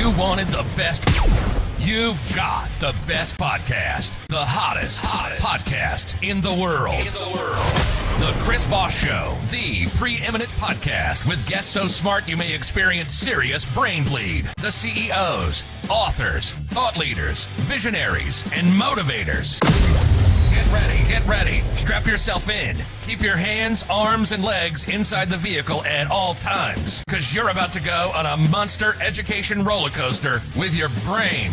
You wanted the best. You've got the best podcast. The hottest podcast in the world. The Chris Voss Show, the preeminent podcast with guests so smart you may experience serious brain bleed. The CEOs, authors, thought leaders, visionaries, and motivators. Get ready. Strap yourself in. Keep your hands, arms, and legs inside the vehicle at all times, because you're about to go on a monster education roller coaster with your brain.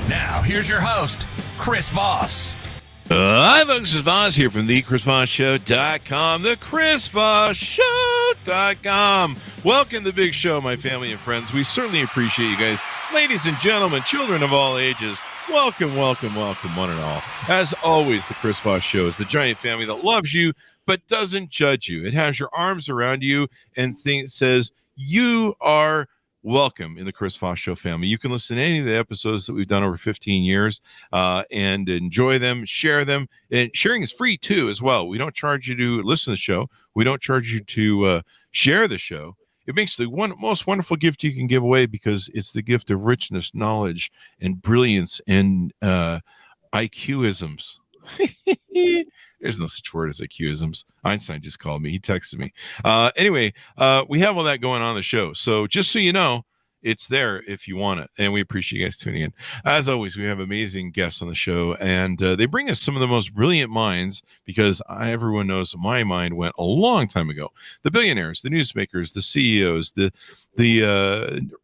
Now, here's your host, Chris Voss. Hi, folks. Chris Voss here from thechrisvossshow.com, thechrisvossshow.com. Welcome to the big show, my family and friends. We certainly appreciate you guys. Ladies and gentlemen, children of all ages, welcome, one and all. As always, the Chris Voss Show is the giant family that loves you but doesn't judge you. It has your arms around you and says you are welcome in the Chris Voss Show family. You can listen to any of the episodes that we've done over 15 years and enjoy them, share them. And sharing is free, too, as well. We don't charge you to listen to the show. We don't charge you to share the show. It makes the most wonderful gift you can give away because it's the gift of richness, knowledge, and brilliance and IQ-isms. There's no such word as IQ-isms. Einstein just called me. He texted me. Anyway, we have all that going on the show. So just so you know, it's there if you want it. And we appreciate you guys tuning in. As always, we have amazing guests on the show. And they bring us some of the most brilliant minds because everyone knows my mind went a long time ago. The billionaires, the newsmakers, the CEOs, the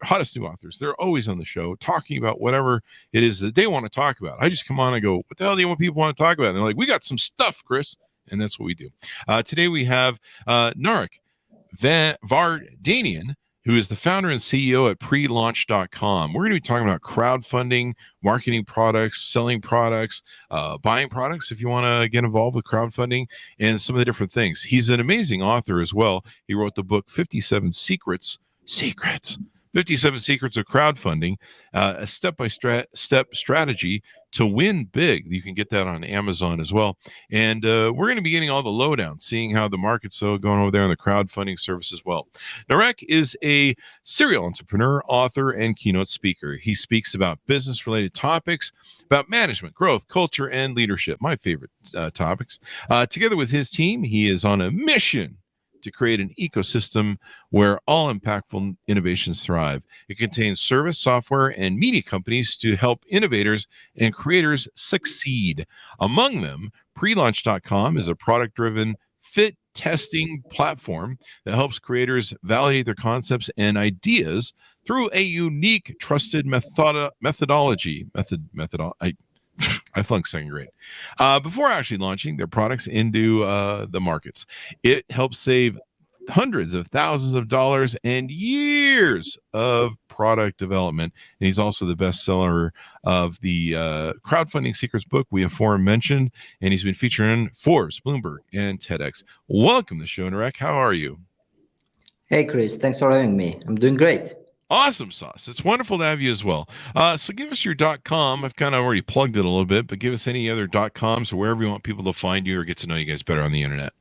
hottest new authors. They're always on the show talking about whatever it is that they want to talk about. I just come on and go, what the hell do you want people want to talk about? And they're like, we got some stuff, Chris. And that's what we do. Today we have Narek Vardanyan, who is the founder and CEO at prelaunch.com. We're going to be talking about crowdfunding, marketing products, selling products, buying products if you want to get involved with crowdfunding, and some of the different things. He's an amazing author as well. He wrote the book 57 Secrets, 57 Secrets of Crowdfunding, a step-by-step strategy to win big. You can get that on Amazon as well. And we're going to be getting all the lowdown, seeing how the market's going over there on the crowdfunding service as well. Narek is a serial entrepreneur, author, and keynote speaker. He speaks about business-related topics, about management, growth, culture, and leadership, my favorite topics. Together with his team, he is on a mission to create an ecosystem where all impactful innovations thrive. It contains service, software, and media companies to help innovators and creators succeed. Among them, prelaunch.com is a product-driven fit testing platform that helps creators validate their concepts and ideas through a unique, trusted methodology. I flunked second grade. Before actually launching their products into the markets. It helps save hundreds of thousands of dollars and years of product development. And he's also the bestseller of the Crowdfunding Secrets book we aforementioned. And he's been featured in Forbes, Bloomberg, and TEDx. Welcome to the show, Narek. How are you? Hey, Chris. Thanks for having me. I'm doing great. Awesome sauce. It's wonderful to have you as well. So give us your .com. I've kind of already plugged it a little bit, but give us any other .coms or wherever you want people to find you or get to know you guys better on the internet.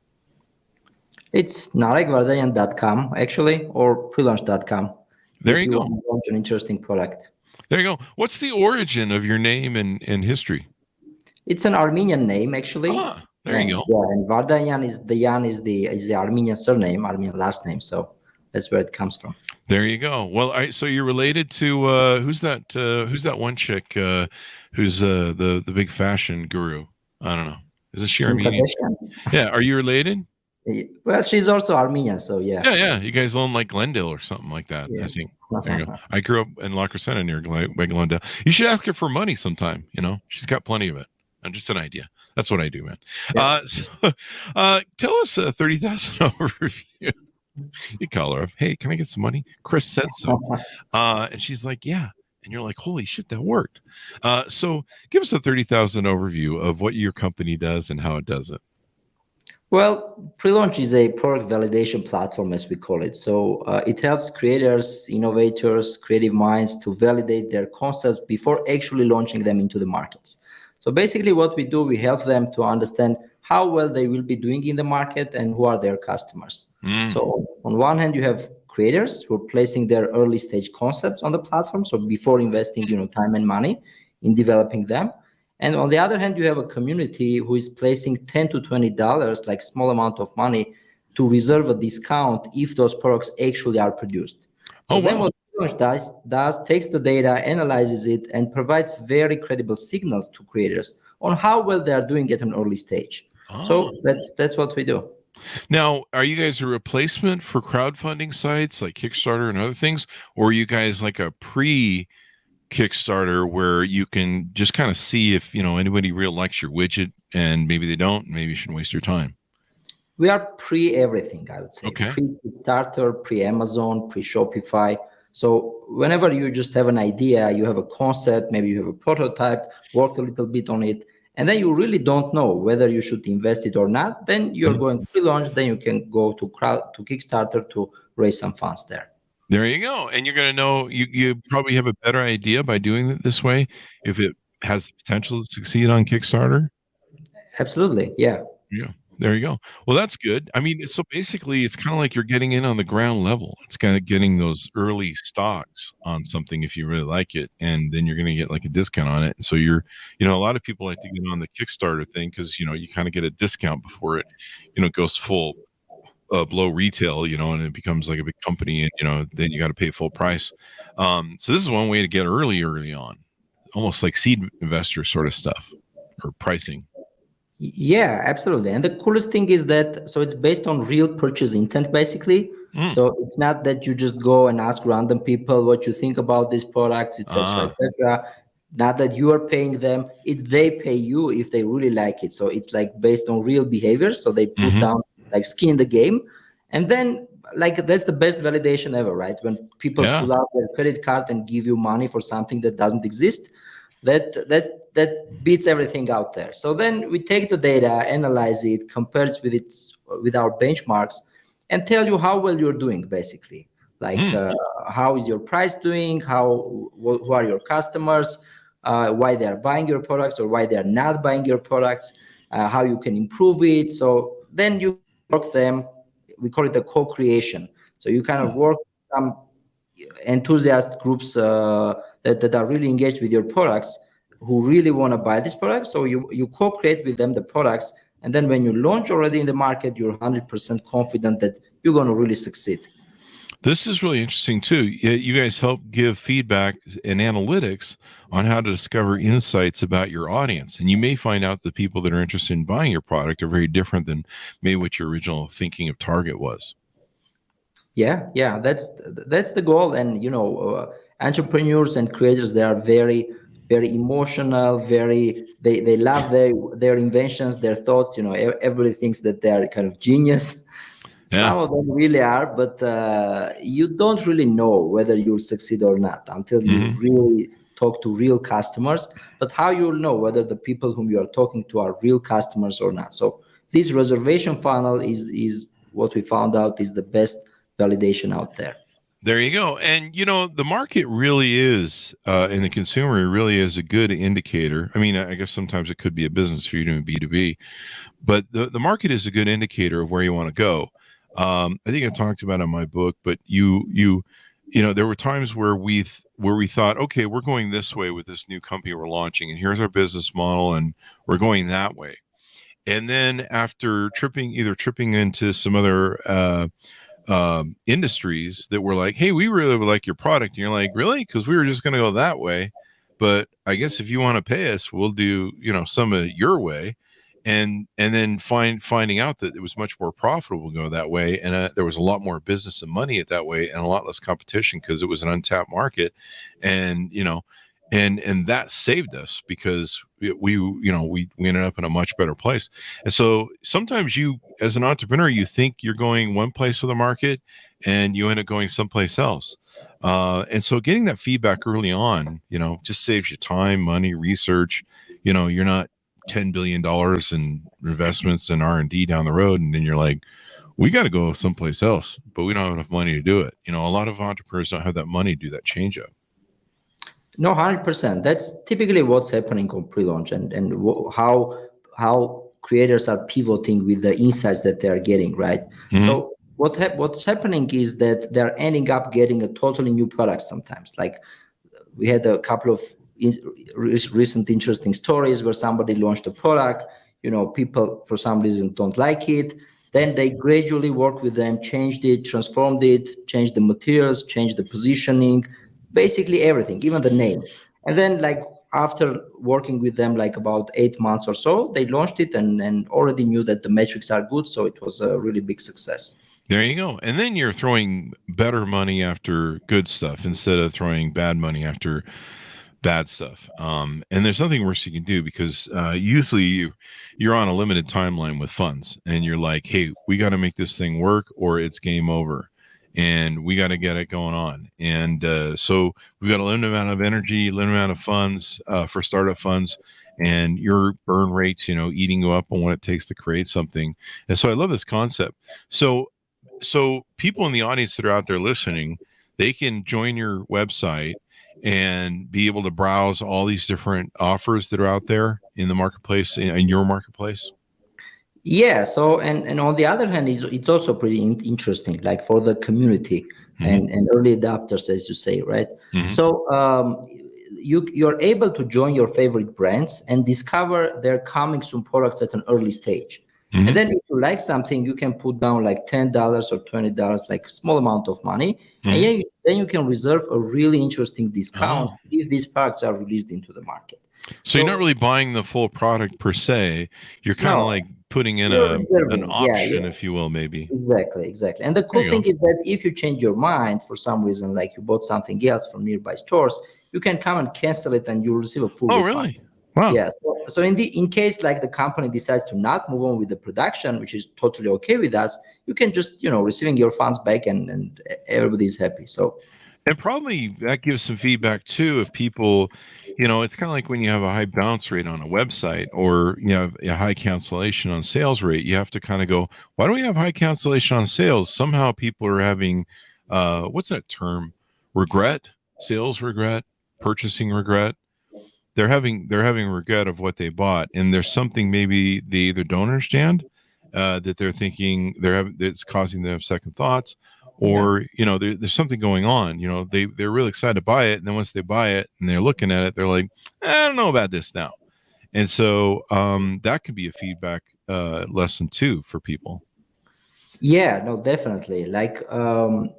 It's narekvardanyan.com, actually, or prelaunch.com. There you go. Want to launch an interesting product. There you go. What's the origin of your name and history? It's an Armenian name, actually. There you go. Yeah, and Vardanyan is the Armenian surname, Armenian last name. So that's where it comes from. There you go. Well, so you're related to who's that one chick who's the big fashion guru? I don't know. Is she Armenian? Yeah. Are you related? Well, she's also Armenian, so yeah. Yeah. You guys own like Glendale or something like that. Yeah. I think. There you go. I grew up in La Crescenta near Glendale. You should ask her for money sometime. You know, she's got plenty of it. Just an idea. That's what I do, man. Yeah. Tell us a 30,000 overview. You call her up. Hey, can I get some money? Chris said so. And she's like, yeah. And you're like, holy shit, that worked. So give us a 30,000 overview of what your company does and how it does it. Well, Prelaunch is a product validation platform, as we call it. So it helps creators, innovators, creative minds to validate their concepts before actually launching them into the markets. So basically what we do, we help them to understand how well they will be doing in the market and who are their customers. So on one hand, you have creators who are placing their early stage concepts on the platform. So before investing, time and money in developing them. And on the other hand, you have a community who is placing $10 to $20, like small amount of money, to reserve a discount if those products actually are produced. So then what Relaunch does takes the data, analyzes it, and provides very credible signals to creators on how well they are doing at an early stage. So that's what we do. Now, are you guys a replacement for crowdfunding sites like Kickstarter and other things, or are you guys like a pre-Kickstarter where you can just kind of see if anybody real likes your widget, and maybe they don't, maybe you shouldn't waste your time? We are pre-everything, I would say. Okay. Pre-Kickstarter, pre-Amazon, pre-Shopify. So whenever you just have an idea, you have a concept, maybe you have a prototype, worked a little bit on it, and then you really don't know whether you should invest it or not, then you're going pre-launch, then you can go to Kickstarter to raise some funds there. There you go. And you're going to know, you probably have a better idea by doing it this way if it has the potential to succeed on Kickstarter. Absolutely. Yeah. Yeah. There you go. Well, that's good. I mean, so basically it's kind of like you're getting in on the ground level. It's kind of getting those early stocks on something if you really like it, and then you're going to get like a discount on it. And so you're, a lot of people like to get on the Kickstarter thing because, you kind of get a discount before it, goes full below retail, and it becomes like a big company, and, then you got to pay full price. So this is one way to get early on, almost like seed investor sort of stuff or pricing. Yeah, absolutely. And the coolest thing is that, so it's based on real purchase intent, basically. So it's not that you just go and ask random people what you think about these products, etc., etc. Not that you are paying them, it's they pay you if they really like it. So it's like based on real behavior. So they put down like skin in the game. And then like that's the best validation ever, right? When people pull out their credit card and give you money for something that doesn't exist, that beats everything out there. So then we take the data, analyze it, compare it with our benchmarks, and tell you how well you're doing, basically. Like how is your price doing? Who are your customers? Why they are buying your products or why they are not buying your products? How you can improve it. So then you work them. We call it the co-creation. So you kind of work some enthusiast groups that are really engaged with your products, who really want to buy this product. So you co-create with them the products, and then when you launch already in the market, you're 100% confident that you're going to really succeed. This is really interesting too. You guys help give feedback and analytics on how to discover insights about your audience, and you may find out the people that are interested in buying your product are very different than maybe what your original thinking of target was. Yeah, that's the goal. And entrepreneurs and creators, they are very, very emotional, they love their inventions, their thoughts. Everybody thinks that they are kind of genius. Some of them really are, but you don't really know whether you'll succeed or not until you really talk to real customers. But how you'll know whether the people whom you are talking to are real customers or not? So this reservation funnel is what we found out is the best validation out there. There you go. And the market really is, and the consumer really is a good indicator. I mean, I guess sometimes it could be a business if you're doing B2B, but the market is a good indicator of where you want to go. I think I talked about it in my book, but there were times where we thought, okay, we're going this way with this new company we're launching, and here's our business model, and we're going that way. And then after tripping into some other industries that were like, hey, we really would like your product, and you're like, really? Because we were just going to go that way, but I guess if you want to pay us, we'll do some of your way. And then finding out that it was much more profitable to go that way, and there was a lot more business and money at that way, and a lot less competition because it was an untapped market, and and that saved us because we ended up in a much better place. And so sometimes you, as an entrepreneur, you think you're going one place for the market, and you end up going someplace else. And so getting that feedback early on, just saves you time, money, research. You're not $10 billion in investments and R&D down the road, and then you're like, we got to go someplace else, but we don't have enough money to do it. A lot of entrepreneurs don't have that money to do that change up. No, 100%. That's typically what's happening on pre-launch, and how creators are pivoting with the insights that they are getting, right? So what's happening is that they're ending up getting a totally new product sometimes. Like we had a couple of recent interesting stories where somebody launched a product, people for some reason don't like it. Then they gradually work with them, changed it, transformed it, changed the materials, changed the positioning, basically everything, even the name. And then like after working with them like about 8 months or so, they launched it and already knew that the metrics are good. So it was a really big success. There you go. And then you're throwing better money after good stuff instead of throwing bad money after bad stuff. And there's nothing worse you can do, because usually you're on a limited timeline with funds and you're like, hey, we got to make this thing work or it's game over, and we got to get it going on. And so we've got a limited amount of energy, limited amount of funds for startup funds, and your burn rates, eating you up on what it takes to create something. And so I love this concept. So people in the audience that are out there listening, they can join your website and be able to browse all these different offers that are out there in the marketplace, in your marketplace. Yeah. So, and on the other hand, it's also pretty interesting, like for the community and early adopters, as you say, right? So you're able to join your favorite brands and discover their coming soon products at an early stage. And then if you like something, you can put down like $10 or $20, like a small amount of money. And then you can reserve a really interesting discount if these products are released into the market. So you're not really buying the full product per se. You're kind of like putting in an option, if you will, maybe. Exactly. And the cool thing is that if you change your mind for some reason, like you bought something else from nearby stores, you can come and cancel it and you'll receive a full refund. Really? Wow. Yeah. So in case like the company decides to not move on with the production, which is totally okay with us, you can just, receiving your funds back and everybody's happy. So. And probably that gives some feedback too. If people, it's kind of like when you have a high bounce rate on a website, or you have a high cancellation on sales rate, you have to kind of go, why do we have high cancellation on sales? Somehow people are having, what's that term? Regret, sales regret, purchasing regret. They're having regret of what they bought, and there's something maybe they either don't understand, that they're thinking it's causing them to have second thoughts, or there's something going on. They're really excited to buy it, and then once they buy it and they're looking at it, they're like, I don't know about this now. And so that could be a feedback lesson too for people. Yeah, no, definitely. Like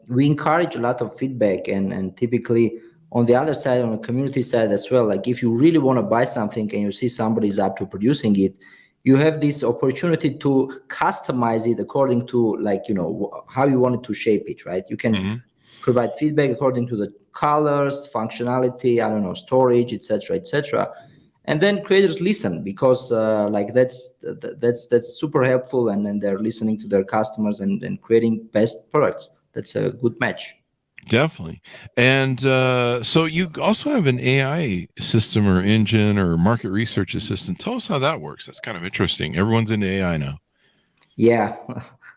we encourage a lot of feedback, and typically on the other side, on the community side as well, like if you really want to buy something and you see somebody's up to producing it, you have this opportunity to customize it according to how you want it to shape it, right? You can provide feedback according to the colors, functionality, storage, etc. And then creators listen, because that's super helpful, and they're listening to their customers and creating best products. That's a good match. Definitely. And so you also have an AI system or engine or market research assistant. Tell us how that works. That's kind of interesting. Everyone's into AI now. Yeah.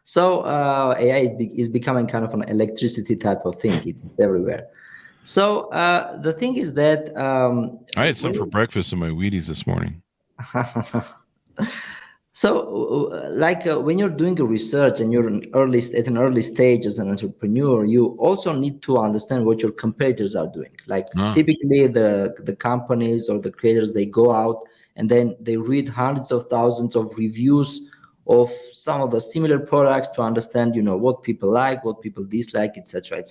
So AI is becoming kind of an electricity type of thing. It's everywhere. So the thing is that I had some for breakfast in my Wheaties this morning. So, when you're doing a research and you're at an early stage as an entrepreneur, you also need to understand what your competitors are doing. Typically, the companies or the creators, they go out and then they read hundreds of thousands of reviews of some of the similar products to understand, what people like, what people dislike, etc.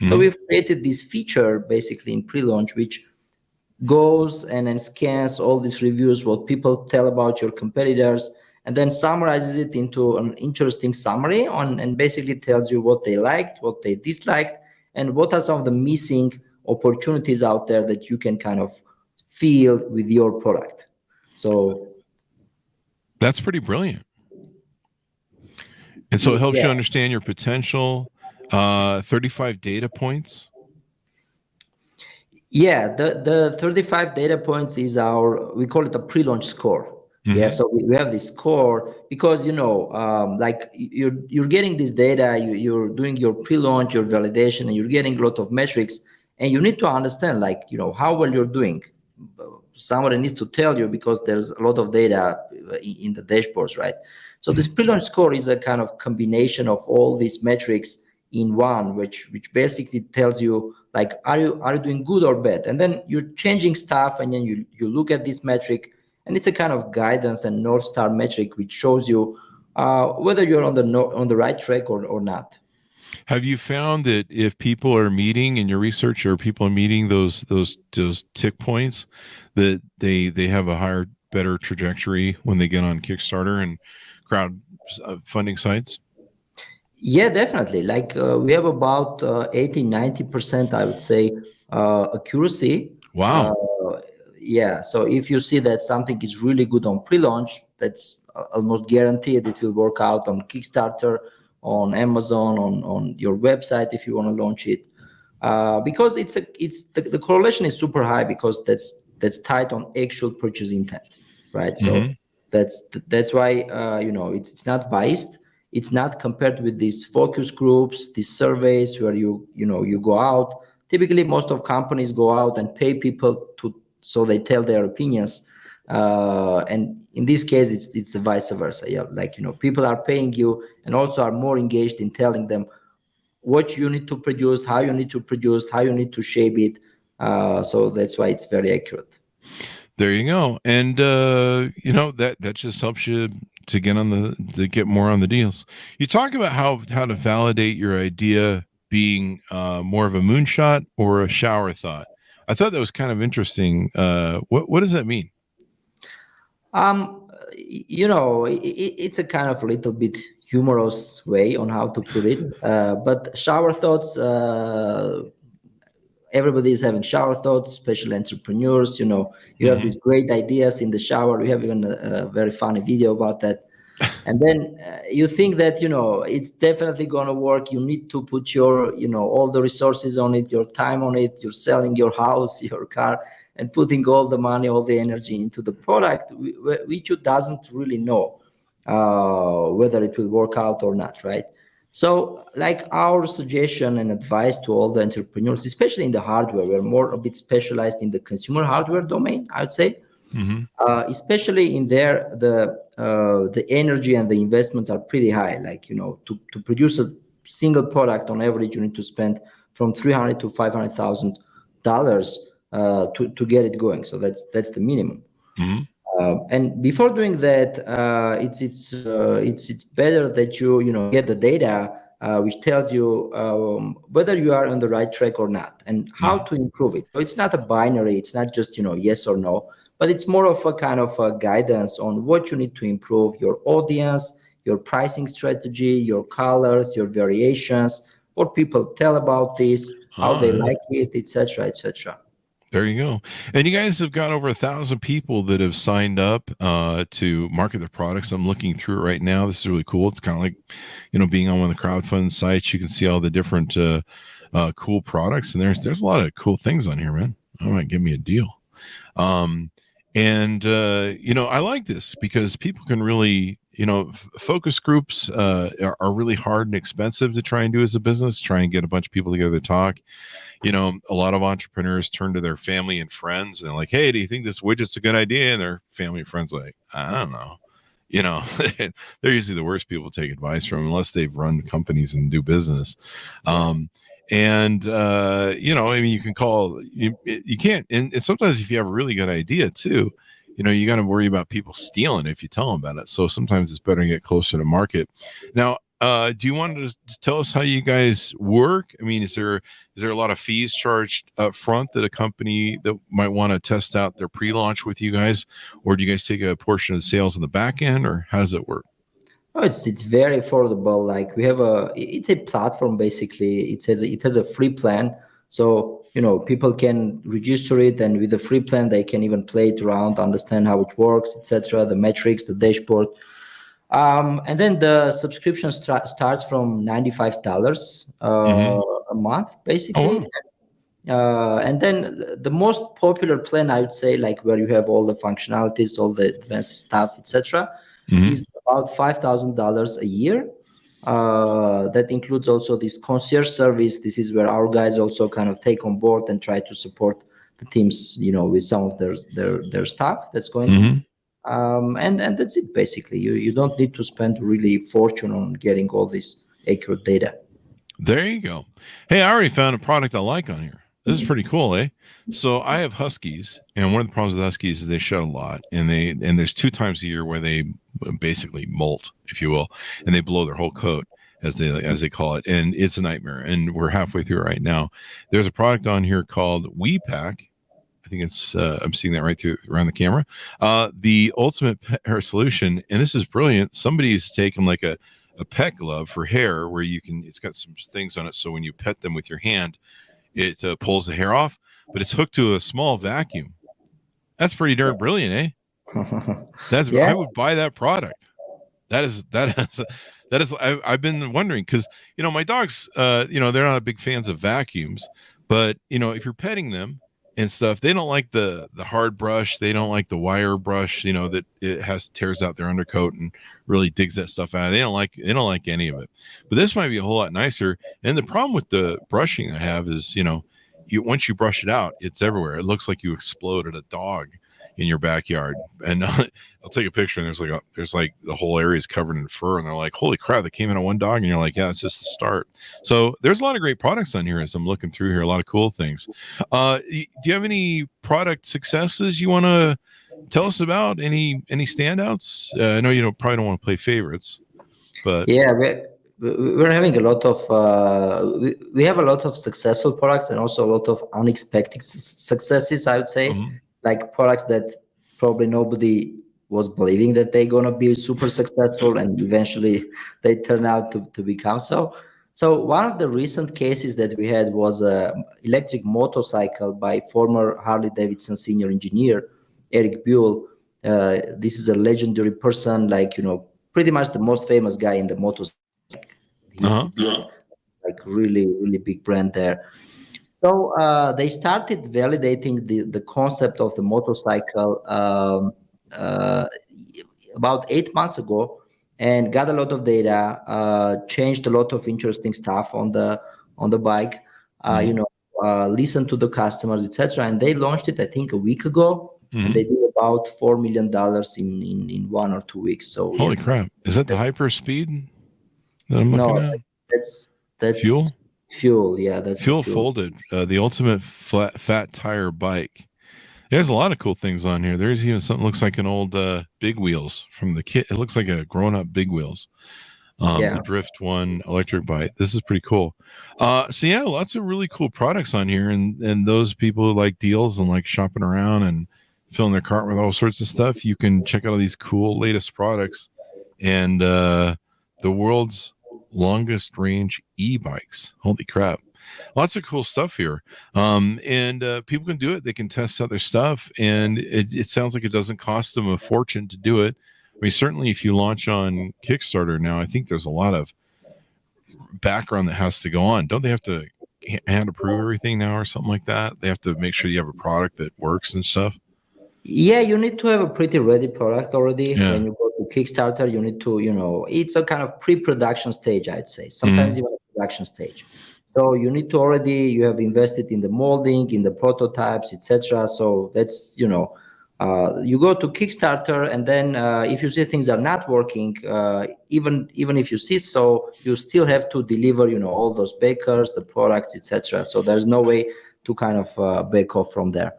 So we've created this feature basically in pre-launch, which goes and then scans all these reviews, what people tell about your competitors, and then summarizes it into an interesting summary and basically tells you what they liked, what they disliked, and what are some of the missing opportunities out there that you can kind of feel with your product. So that's pretty brilliant. And so it helps you understand your potential. 35 data points. Yeah, the 35 data points is we call it a pre-launch score. Yeah, so we have this score because you're getting this data, you're doing your pre-launch, your validation, and you're getting a lot of metrics, and you need to understand how well you're doing. Somebody needs to tell you, because there's a lot of data in the dashboards, right? So this pre-launch score is a kind of combination of all these metrics in one, which basically tells you like, are you doing good or bad? And then you're changing stuff, and then you look at this metric, and it's a kind of guidance and North Star metric which shows you whether you're on the right track or not. Have you found that if people are meeting in your research, or people are meeting those tick points, that they have a better trajectory when they get on Kickstarter and crowd funding sites? Yeah, definitely. Like we have about 80-90%, I would say, accuracy. Wow. Yeah. So if you see that something is really good on pre-launch, that's almost guaranteed it will work out on Kickstarter, on Amazon, on your website if you want to launch it. Because the correlation is super high, because that's tied on actual purchase intent, right? So that's why it's not biased. It's not compared with these focus groups, these surveys where you go out. Typically, most of companies go out and pay people so they tell their opinions. And in this case, it's the vice versa. Yeah, like people are paying you and also are more engaged in telling them what you need to produce, how you need to produce, how you need to shape it. So that's why it's very accurate. There you go. And that just helps you to get more on the deals. You talk about how to validate your idea being more of a moonshot or a shower thought. I thought that was kind of interesting. What does that mean? It's a kind of a little bit humorous way on how to put it. But shower thoughts, everybody is having shower thoughts, especially entrepreneurs. You have these great ideas in the shower. We have even a very funny video about that. And then you think that, it's definitely going to work. You need to put your, all the resources on it, your time on it. You're selling your house, your car, and putting all the money, all the energy into the product, which you doesn't really know whether it will work out or not, right? So like our suggestion and advice to all the entrepreneurs, especially in the hardware, we're a bit specialized in the consumer hardware domain, I would say. Especially in there, the energy and the investments are pretty high. Like, to produce a single product, on average, you need to spend from $300,000 to $500,000 to get it going. So that's the minimum. And before doing that, it's better that you get the data which tells you whether you are on the right track or not, and how to improve it. So it's not a binary. It's not just yes or no, but it's more of a kind of a guidance on what you need to improve: your audience, your pricing strategy, your colors, your variations, what people tell about this, how they like it, etc., etc. There you go. And you guys have got over 1,000 people that have signed up to market their products. I'm looking through it right now. This is really cool. It's kind of like, being on one of the crowdfund sites. You can see all the different cool products, and there's a lot of cool things on here, man. I might give me a deal. I like this because people can really, focus groups are really hard and expensive to try and do as a business. Try and get a bunch of people together to talk. A lot of entrepreneurs turn to their family and friends, and they're like, "Hey, do you think this widget's a good idea?" And their family and friends are like, "I don't know." They're usually the worst people to take advice from, unless they've run companies and do business. You can call, you can't. And sometimes if you have a really good idea too, you got to worry about people stealing it if you tell them about it. So sometimes it's better to get closer to market. Now, do you want to tell us how you guys work? I mean, is there a lot of fees charged up front that a company that might want to test out their pre-launch with you guys, or do you guys take a portion of the sales on the back end, or how does it work? Oh, it's very affordable. Like it's a platform basically. It has a free plan, so people can register it, and with the free plan they can even play it around, understand how it works, etc. The metrics, the dashboard. And then the subscription starts from $95 a month, basically. And then the most popular plan, I would say, like where you have all the functionalities, all the advanced stuff, etc., is about $5,000 a year. That includes also this concierge service. This is where our guys also kind of take on board and try to support the teams, with some of their stuff that's going on. And that's it basically. You don't need to spend really fortune on getting all this accurate data. There you go. Hey, I already found a product I like on here. This is pretty cool, eh? So I have Huskies, and one of the problems with Huskies is they shed a lot, and there's 2 times a year where they basically molt, if you will, and they blow their whole coat, as they call it, and it's a nightmare. And we're halfway through it right now. There's a product on here called WePack. I think it's I'm seeing that right through around the camera. The ultimate pet hair solution, and this is brilliant. Somebody's taken like a pet glove for hair where it's got some things on it, so when you pet them with your hand, it pulls the hair off, but it's hooked to a small vacuum. That's pretty darn brilliant, eh? Yeah. I would buy that product. That is I've been wondering, because my dogs, they're not big fans of vacuums, but if you're petting them and stuff, they don't like the hard brush. They don't like the wire brush, that it tears out their undercoat and really digs that stuff out. They don't like any of it. But this might be a whole lot nicer. And the problem with the brushing I have is, once you brush it out, it's everywhere. It looks like you exploded a dog in your backyard. And I'll take a picture, and there's like the whole area is covered in fur, and they're like, holy crap, that came in on one dog. And you're like, yeah, it's just the start. So there's a lot of great products on here as I'm looking through here, a lot of cool things. Do you have any product successes you want to tell us about? Any standouts? I know you probably don't want to play favorites, but yeah, we're having a lot of we have a lot of successful products and also a lot of unexpected successes, I would say. Like products that probably nobody was believing that they're gonna be super successful, and eventually they turn out to become so. So one of the recent cases that we had was a electric motorcycle by former Harley Davidson senior engineer Eric Buell. This is a legendary person, pretty much the most famous guy in the motorcycle. Like really, really big brand there. So they started validating the concept of the motorcycle about 8 months ago, and got a lot of data, changed a lot of interesting stuff on the bike, listened to the customers, etc. And they launched it, I think, a week ago, and they did about $4 million in 1 or 2 weeks. So holy crap! Is that the hyper speed that I'm looking at? That's fuel. Fuel, yeah, that's fuel folded. The ultimate fat tire bike. There's a lot of cool things on here. There's even something looks like an old Big Wheels from the kit. It looks like a grown-up Big Wheels. The Drift one, electric bike. This is pretty cool. So yeah, lots of really cool products on here, and those people who like deals and like shopping around and filling their cart with all sorts of stuff, you can check out all these cool latest products and the world's longest range e-bikes. Holy crap. Lots of cool stuff here. And people can do it. They can test out their stuff, and it sounds like it doesn't cost them a fortune to do it. I mean, certainly if you launch on Kickstarter now, I think there's a lot of background that has to go on. Don't they have to hand approve everything now or something like that? They have to make sure you have a product that works and stuff. Yeah, you need to have a pretty ready product already. When you go to Kickstarter, you need to, it's a kind of pre-production stage, I'd say. Sometimes even a production stage. So you need to you have invested in the molding, in the prototypes, etc. So that's, you go to Kickstarter, and then if you see things are not working, even if you see so, you still have to deliver, all those bakers, the products, etc. So there's no way to kind of back off from there.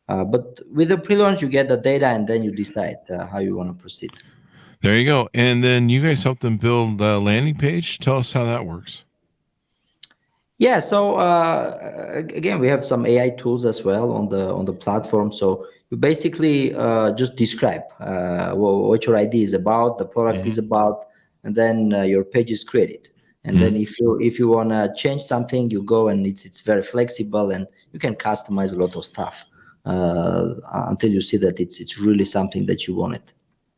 But with the pre-launch, you get the data, and then you decide how you want to proceed. There you go. And then you guys help them build a landing page. Tell us how that works. Yeah. So again, we have some AI tools as well on the platform. So you basically just describe what your idea is about, the product is about, and then your page is created. And then if you want to change something, you go, and it's very flexible, and you can customize a lot of stuff until you see that it's really something that you wanted.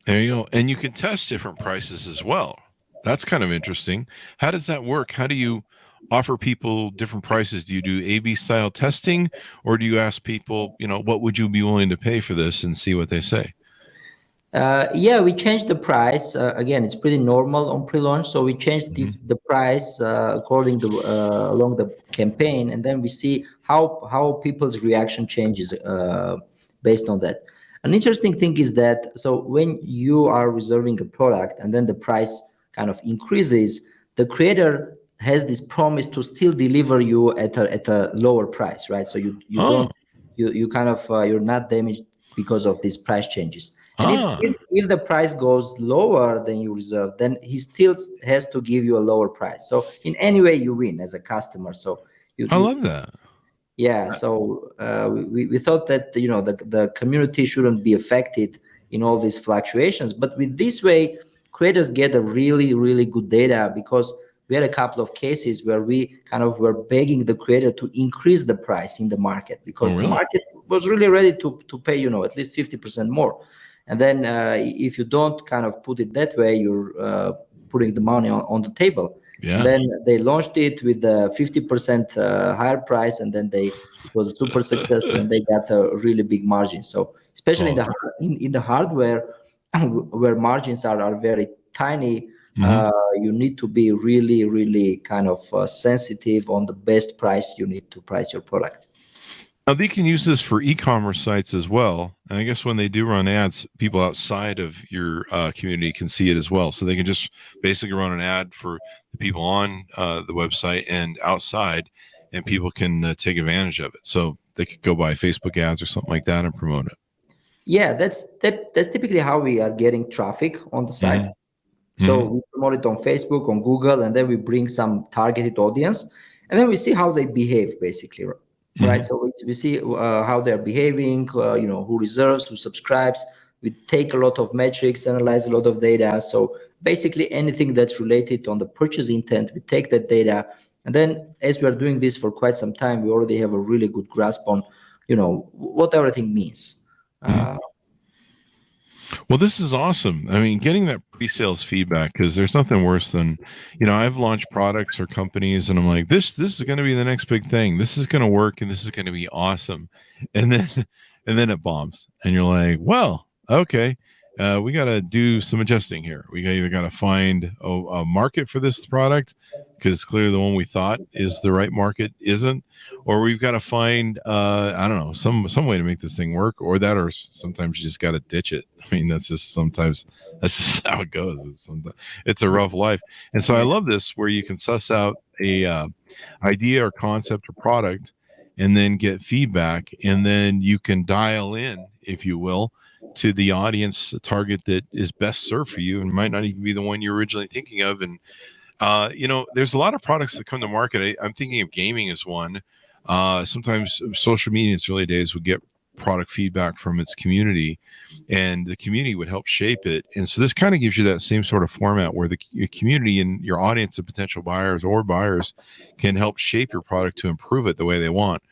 There you go. And you can test different prices as well. That's kind of interesting. How does that work? How do you offer people different prices? Do you do A/B style testing, or do you ask people, what would you be willing to pay for this, and see what they say? Yeah, we changed the price. Again, it's pretty normal on pre-launch. So we changed the price according to along the campaign, and then we see how people's reaction changes based on that. An interesting thing is that, so when you are reserving a product and then the price kind of increases, the creator has this promise to still deliver you at a lower price, right? So you don't, you kind of, you're not damaged because of these price changes. And if the price goes lower than you reserve, then he still has to give you a lower price. So in any way you win as a customer. So I love that. yeah. So we thought that, you know, the community shouldn't be affected in all these fluctuations. But with this way, creators get a really, really good data, because we had a couple of cases where we kind of were begging the creator to increase the price in the market, because the market was really ready to pay, you know, at least 50% more. And then if you don't kind of put it that way, you're putting the money on the table. Yeah. Then they launched it with a 50% higher price, and then it was super successful, and they got a really big margin. So especially in the hardware, where margins are very tiny, you need to be really, really kind of sensitive on the best price you need to price your product. Now, they can use this for e-commerce sites as well. And I guess when they do run ads, people outside of your community can see it as well. So they can just basically run an ad for the people on the website and outside, and people can take advantage of it. So they could go buy Facebook ads or something like that and promote it. Yeah, that's typically how we are getting traffic on the site. So we promote it on Facebook, on Google, and then we bring some targeted audience, and then we see how they behave, basically. Right. So we see how they're behaving, you know, who reserves, who subscribes. We take a lot of metrics, analyze a lot of data. So basically anything that's related on the purchase intent, we take that data. And then as we are doing this for quite some time, we already have a really good grasp on, you know, what everything means. Well, this is awesome. I mean, getting that pre-sales feedback, because there's nothing worse than, you know, I've launched products or companies and I'm like, this is going to be the next big thing. This is going to work and this is going to be awesome. And then it bombs and you're like, well, okay, we got to do some adjusting here. We either got to find a market for this product, because clearly the one we thought is the right market isn't, or we've got to find I don't know, some way to make this thing work, or sometimes you just got to ditch it. I mean, that's just how it goes. It's a rough life. And so I love this, where you can suss out a idea or concept or product and then get feedback, and then you can dial in, if you will, to the audience target that is best served for you and might not even be the one you're originally thinking of. And you know, there's a lot of products that come to market. I'm thinking of gaming as one. Sometimes social media in its early days would get product feedback from its community, and the community would help shape it. And so this kind of gives you that same sort of format where your community and your audience of potential buyers or buyers can help shape your product to improve it the way they want.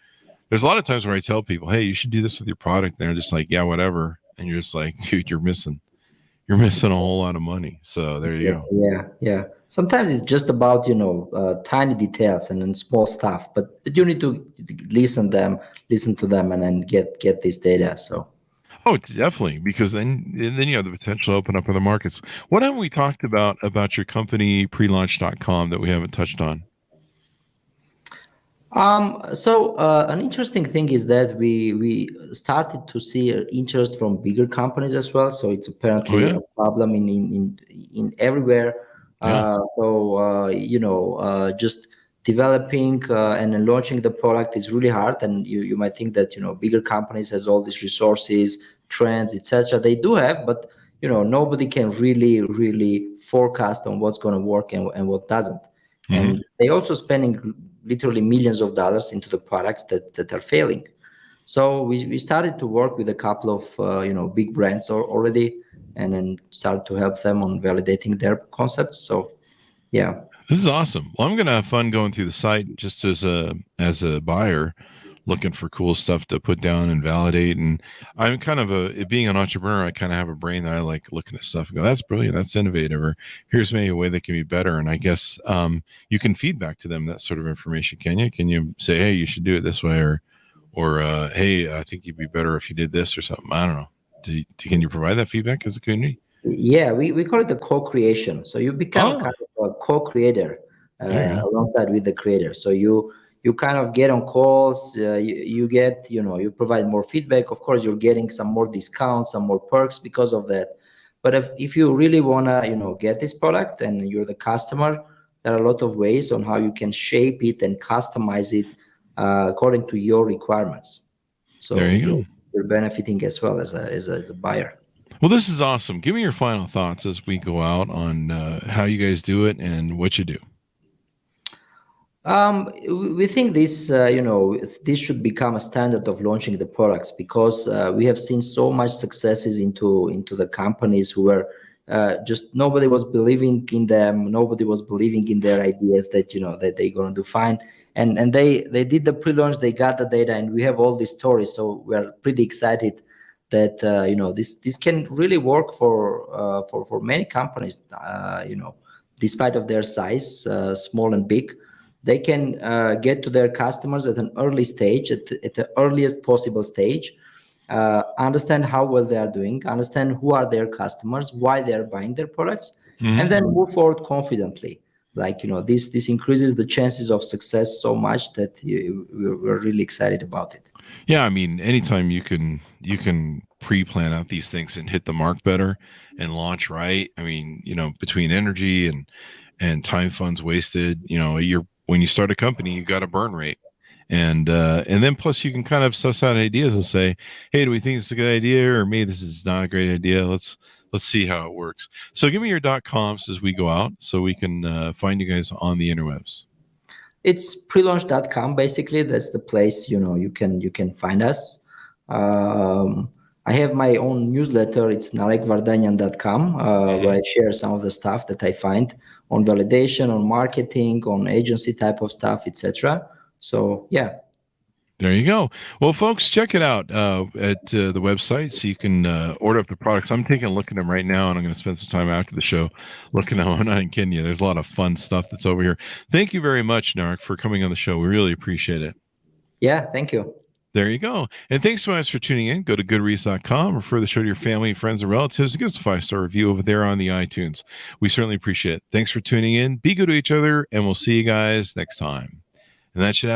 There's a lot of times where I tell people, hey, you should do this with your product. And they're just like, yeah, whatever. And you're just like, dude, you're missing a whole lot of money. So there you go. Yeah. Sometimes it's just about, you know, tiny details and small stuff, but you need to listen to them and then get this data. So. Oh, definitely, because then you have the potential to open up other markets. What have we talked about your company, prelaunch.com, that we haven't touched on? So an interesting thing is that we started to see interest from bigger companies as well. So it's apparently a problem in everywhere. You know, just developing and then launching the product is really hard. And you might think that, you know, bigger companies has all these resources, trends, etc. They do have, but you know, nobody can really forecast on what's going to work and what doesn't. And they also spending literally millions of dollars into the products that are failing. So we started to work with a couple of you know, big brands already, and then start to help them on validating their concepts. So yeah, this is awesome. Well, I'm gonna have fun going through the site just as a buyer, looking for cool stuff to put down and validate. And I'm kind of being an entrepreneur, I kind of have a brain that I like looking at stuff and go, that's brilliant, that's innovative, or here's maybe a way that can be better. And I guess you can feedback to them that sort of information. Can you say, hey, you should do it this way, or hey, I think you'd be better if you did this or something? I don't know. Can you provide that feedback as a community? Yeah, we call it the co-creation. So you become kind of a co-creator alongside with the creator. So you you kind of get on calls, you get, you provide more feedback. Of course, you're getting some more discounts, some more perks because of that. But if you really want to, get this product and you're the customer, there are a lot of ways on how you can shape it and customize it according to your requirements. So there you go. You're benefiting as well as a buyer. Well, this is awesome. Give me your final thoughts as we go out on how you guys do it and what you do. We think this, this should become a standard of launching the products, because we have seen so much successes into the companies who were just nobody was believing in them, nobody was believing in their ideas that that they're going to do fine, and they did the pre-launch, they got the data, and we have all these stories. So we're pretty excited that this can really work for many companies. Despite of their size, small and big. They can get to their customers at an early stage, at the earliest possible stage, understand how well they are doing, understand who are their customers, why they are buying their products, and then move forward confidently. Like, this increases the chances of success so much that we're really excited about it. Yeah, I mean, anytime you can pre-plan out these things and hit the mark better and launch right. I mean, between energy and time funds wasted, when you start a company, you got a burn rate, and then plus you can kind of suss out ideas and say, hey, do we think it's a good idea, or maybe this is not a great idea? Let's see how it works. So give me your .coms as we go out, so we can find you guys on the interwebs. It's prelaunch.com. Basically, that's the place you can find us. I have my own newsletter. It's narekvardanyan.com, where I share some of the stuff that I find on validation, on marketing, on agency type of stuff, etc. So, yeah. There you go. Well, folks, check it out at the website so you can order up the products. I'm taking a look at them right now, and I'm going to spend some time after the show looking at them in Kenya. There's a lot of fun stuff that's over here. Thank you very much, Narek, for coming on the show. We really appreciate it. Yeah, thank you. There you go. And thanks so much for tuning in. Go to goodreads.com, refer the show to your family, friends, and relatives, and give us a 5-star review over there on the iTunes. We certainly appreciate it. Thanks for tuning in. Be good to each other, and we'll see you guys next time. And that should have